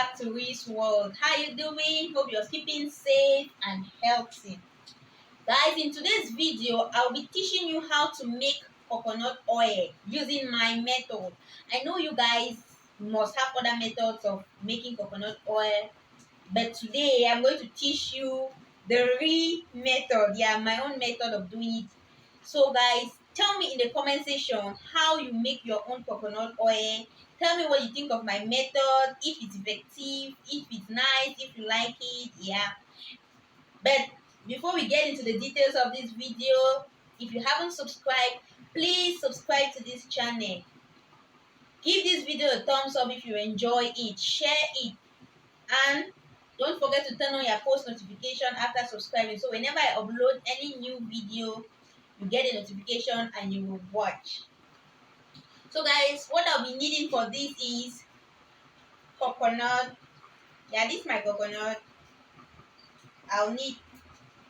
back to Reese World. How you doing? Hope you're keeping safe and healthy. Guys, in today's video, I'll be teaching you how to make coconut oil using my method. I know you guys must have other methods of making coconut oil, but today I'm going to teach you the real method. Yeah, my own method of doing it. So guys, tell me in the comment section how you make your own coconut oil. Tell me what you think of my method, if it's effective, if it's nice, if you like it. Yeah. But before we get into the details of this video, if you haven't subscribed, please subscribe to this channel. Give this video a thumbs up if you enjoy it. Share it. And don't forget to turn on your post notification after subscribing. So whenever I upload any new video, you get a notification and you will watch. So guys, what I'll be needing for this is coconut. Yeah, this is my coconut. I'll need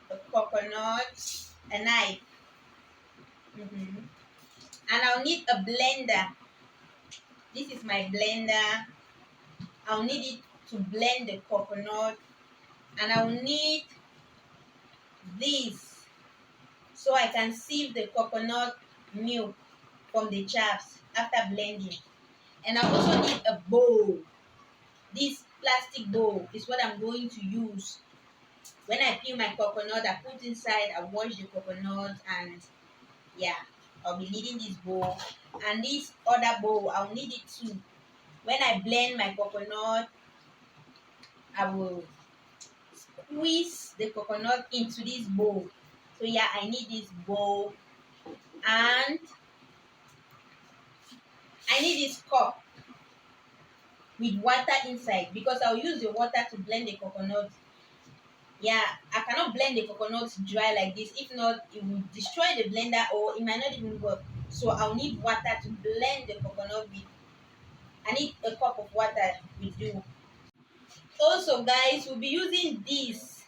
a coconut, a knife, and I'll need a blender. This is my blender. I'll need it to blend the coconut, and I'll need this so I can sieve the coconut milk from the chaffs after blending. And I also need a bowl. This plastic bowl is what I'm going to use. When I peel my coconut, I put inside, I wash the coconut, and yeah, I'll be needing this bowl. And this other bowl, I'll need it too. When I blend my coconut, I will squeeze the coconut into this bowl. So yeah, I need this bowl. And I need this cup with water inside because I'll use the water to blend the coconut. Yeah, I cannot blend the coconut dry like this. If not, it will destroy the blender or it might not even work. So I'll need water to blend the coconut with. I need a cup of water with you. Also, guys, we'll be using this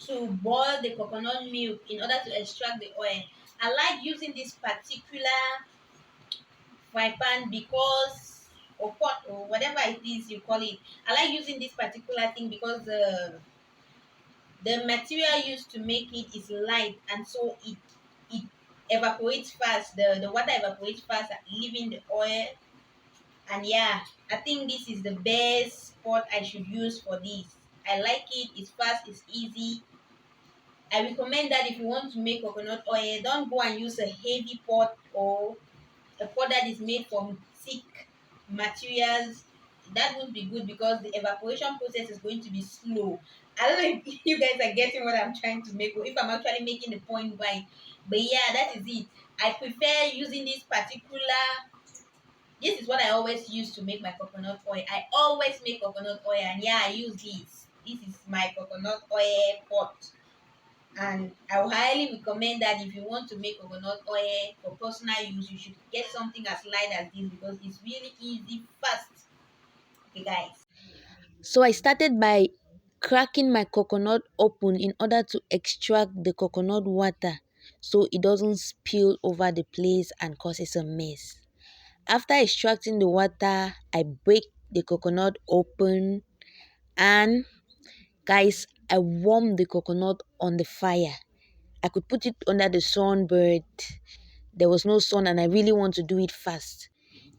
to boil the coconut milk in order to extract the oil. I like using this particular fry pan because, or pot, or whatever it is you call it. I like using this particular thing because the material used to make it is light, and so it evaporates fast. The water evaporates fast, leaving the oil. And yeah, I think this is the best pot I should use for this. I like it. It's fast, it's easy. I recommend that if you want to make coconut oil, don't go and use a heavy pot or a pot that is made from thick materials. That won't be good because the evaporation process is going to be slow. I don't know if you guys are getting what I'm trying to make, or if I'm actually making the point right. But yeah, that is it. I prefer using this particular. This is what I always use to make my coconut oil. I always make coconut oil, and yeah, I use this. This is my coconut oil pot. And I will highly recommend that if you want to make coconut oil for personal use, you should get something as light as this because it's really easy, fast. Okay, guys. So I started by cracking my coconut open in order to extract the coconut water so it doesn't spill over the place and causes a mess. After extracting the water, I break the coconut open and guys, I warm the coconut on the fire. I could put it under the sun, but there was no sun and I really want to do it fast.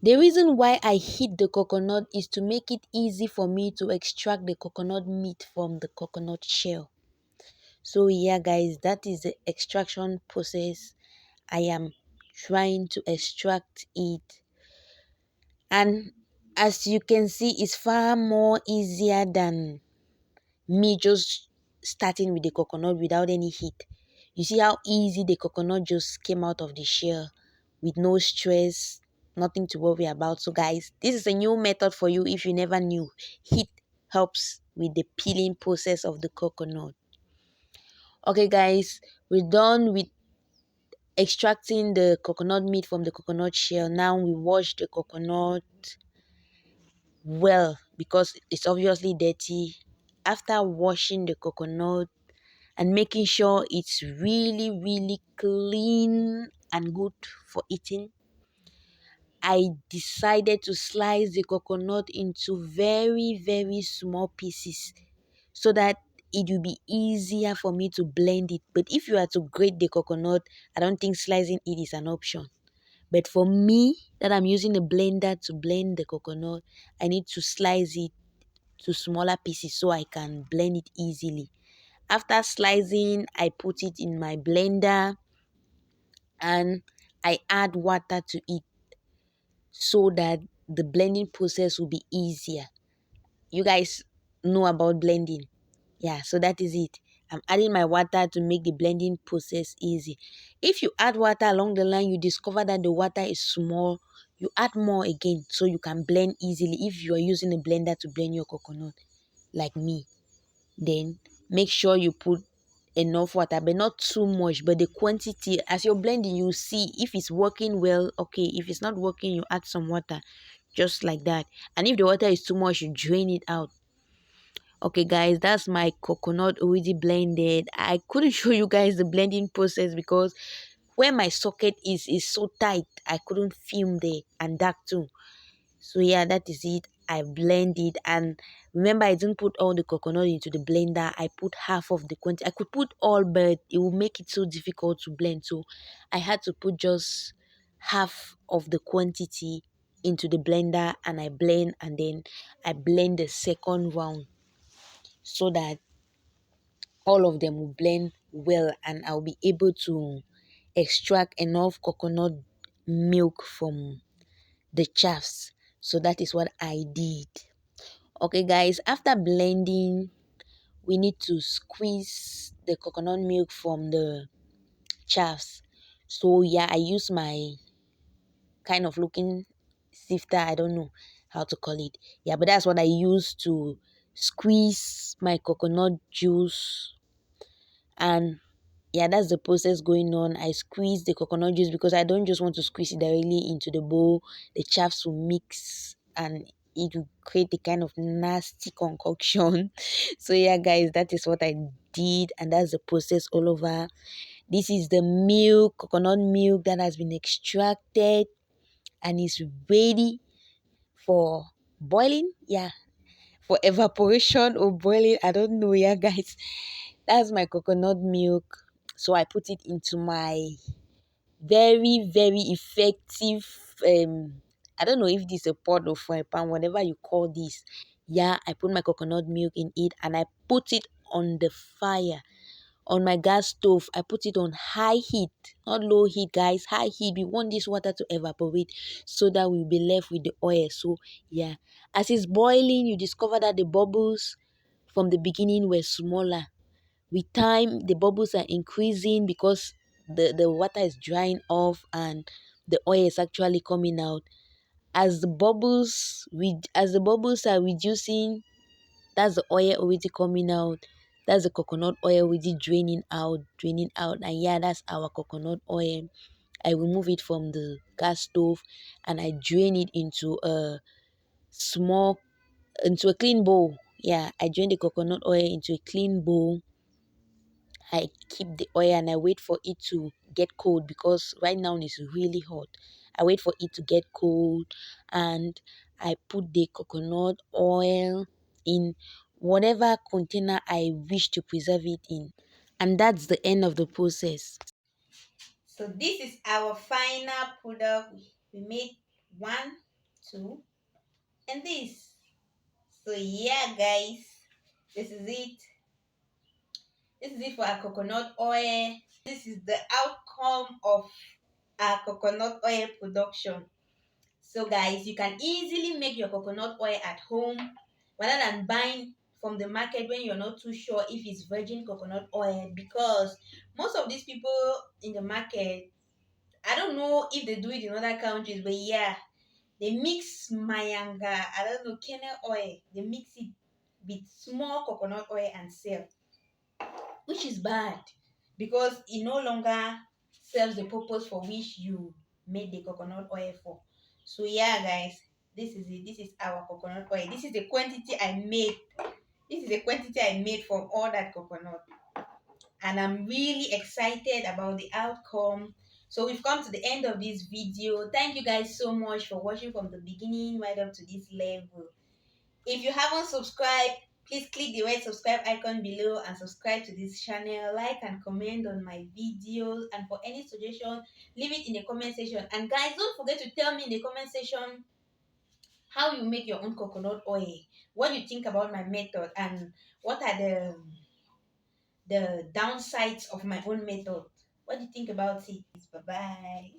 The reason why I heat the coconut is to make it easy for me to extract the coconut meat from the coconut shell. So yeah guys, that is the extraction process. I am trying to extract it. And as you can see, it's far more easier than me just starting with the coconut without any heat. You see how easy the coconut just came out of the shell with no stress, nothing to worry about. So guys, this is a new method for you if you never knew. Heat helps with the peeling process of the coconut. Okay guys, we're done with extracting the coconut meat from the coconut shell. Now we wash the coconut well because it's obviously dirty. After washing the coconut and making sure it's really clean and good for eating, I decided to slice the coconut into very, very small pieces so that it will be easier for me to blend it. But if you are to grate the coconut, I don't think slicing it is an option. But for me, that I'm using a blender to blend the coconut, I need to slice it to smaller pieces so I can blend it easily. After slicing, I put it in my blender and I add water to it so that the blending process will be easier. You guys know about blending. Yeah, so that is it. I'm adding my water to make the blending process easy. If you add water along the line, you discover that the water is small, you add more again so you can blend easily if you are using a blender to blend your coconut like me. Then make sure you put enough water, but not too much, but the quantity. As you're blending, you see if it's working well. Okay, if it's not working, you add some water, just like that. And if the water is too much, you drain it out. Okay guys, that's my coconut already blended. I couldn't show you guys the blending process because where my socket is so tight, I couldn't film there, and that too. So yeah, that is it. I blend it, and remember, I didn't put all the coconut into the blender. I put half of the quantity. I could put all, but it will make it so difficult to blend. So I had to put just half of the quantity into the blender, and I blend, and then I blend the second round so that all of them will blend well, and I'll be able to extract enough coconut milk from the chaffs. So that is what I did. Okay guys, after blending, we need to squeeze the coconut milk from the chaffs. So yeah, I use my kind of looking sifter. I don't know how to call it. Yeah, but that's what I use to squeeze my coconut juice. And yeah, that's the process going on. I squeeze the coconut juice because I don't just want to squeeze it directly into the bowl. The chaffs will mix and it will create a kind of nasty concoction. So yeah guys, that is what I did, and that's the process all over. This is the milk, coconut milk that has been extracted and is ready for boiling. Yeah, for evaporation or boiling, I don't know. Yeah guys, that's my coconut milk. So I put it into my very, very effective, I don't know if this is a pot or fry pan, whatever you call this. Yeah, I put my coconut milk in it and I put it on the fire, on my gas stove. I put it on high heat, not low heat guys, high heat. We want this water to evaporate so that we'll be left with the oil. So yeah, as it's boiling, you discover that the bubbles from the beginning were smaller. With time, the bubbles are increasing because the water is drying off and the oil is actually coming out. As the bubbles are reducing, that's the oil already coming out. That's the coconut oil already draining out. And yeah, that's our coconut oil. I remove it from the gas stove and I drain it small into a clean bowl. Yeah, I drain the coconut oil into a clean bowl. I keep the oil and I wait for it to get cold because right now it's really hot. I wait for it to get cold and I put the coconut oil in whatever container I wish to preserve it in. And that's the end of the process. So this is our final product. We made one, two, and this. So yeah, guys, this is it. This is it for our coconut oil. This is the outcome of our coconut oil production. So guys, you can easily make your coconut oil at home rather than buying from the market when you're not too sure if it's virgin coconut oil, because most of these people in the market, I don't know if they do it in other countries, but yeah, they mix mayanga, I don't know, kernel oil. They mix it with small coconut oil and sell, which is bad because it no longer serves the purpose for which you made the coconut oil for. So yeah, guys, this is it. This is our coconut oil. This is the quantity I made. This is the quantity I made from all that coconut, and I'm really excited about the outcome. So we've come to the end of this video. Thank you guys so much for watching from the beginning right up to this level. If you haven't subscribed, please click the red subscribe icon below and subscribe to this channel. Like and comment on my videos, and for any suggestion, leave it in the comment section. And guys, don't forget to tell me in the comment section how you make your own coconut oil, what you think about my method, and what are the downsides of my own method. What do you think about it? Bye bye.